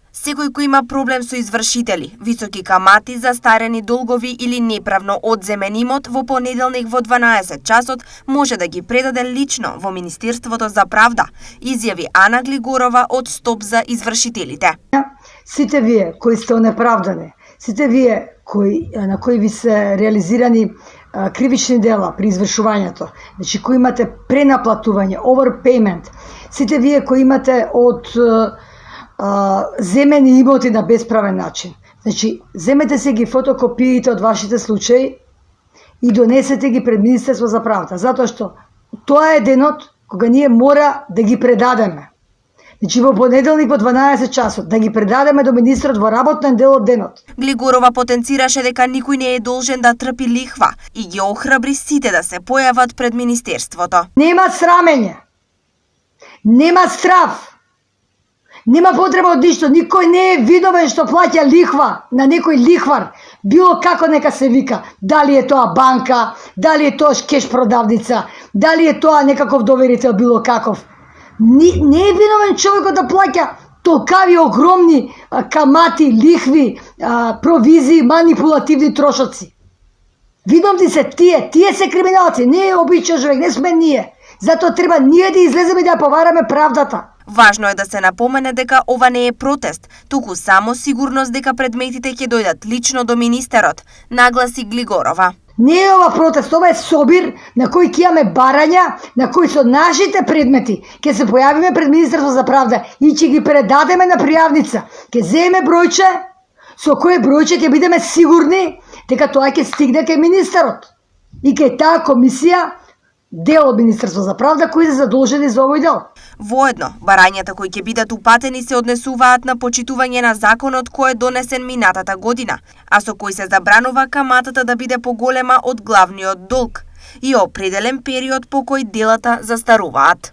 Секој кој има проблем со извршители, високи камати, застарени долгови или неправно одземен имот, во понеделник во 12 часот може да ги предаде лично во Министерството за правда, изјави Ана Глигорова од Стоп за извршителите. Сите вие кои сте онеправдани, сите вие на кои ви се реализирани кривични дела при извршувањето, значи кои имате пренаплатување, overpayment, сите вие кои имате од земени имоти на бесправен начин. Значи, земете се ги фотокопиите од вашите случаи и донесете ги пред Министерство за правда, затоа што тоа е денот кога ние мора да ги предадеме. Значи, во понеделник во 12 часот да ги предадеме до министрот во работен дел од денот. Глигорова потенцираше дека никој не е должен да трпи лихва и ги охрабри сите да се појават пред Министерството. Нема срамење. Нема страв. Нема потреба од ништо, никој не е виновен што плаќа лихва на некој лихвар, било како нека се вика, дали е тоа банка, дали е тоа кеш продавница, дали е тоа некаков доверител било каков. Не е виновен човекот да плаќа толкави огромни камати, лихви, провизии, манипулативни трошоци. Виновни се тие се криминалци, не е обичен човек, не сме ние. Затоа треба ние да излеземе да ја повараме правдата. Важно е да се напомене дека ова не е протест, туку само сигурност дека предметите ќе дојдат лично до министерот, нагласи Глигорова. Не е ова протест, ова е собир на кој ќе имаме барања, на кој со нашите предмети ќе се појавиме пред Министерство за правда и ќе ги предадеме на пријавница. Ќе земеме бројче, со кое бројче ќе бидеме сигурни дека тоа ќе стигне кај министерот. И кај таа комисија, дел од Министерство за правда, кои се задолжени за овој дел. Воедно, барањата кои ќе бидат упатени се однесуваат на почитување на законот кој е донесен минатата година, а со кој се забранува каматата да биде поголема од главниот долг и определен период по кој делата застаруваат.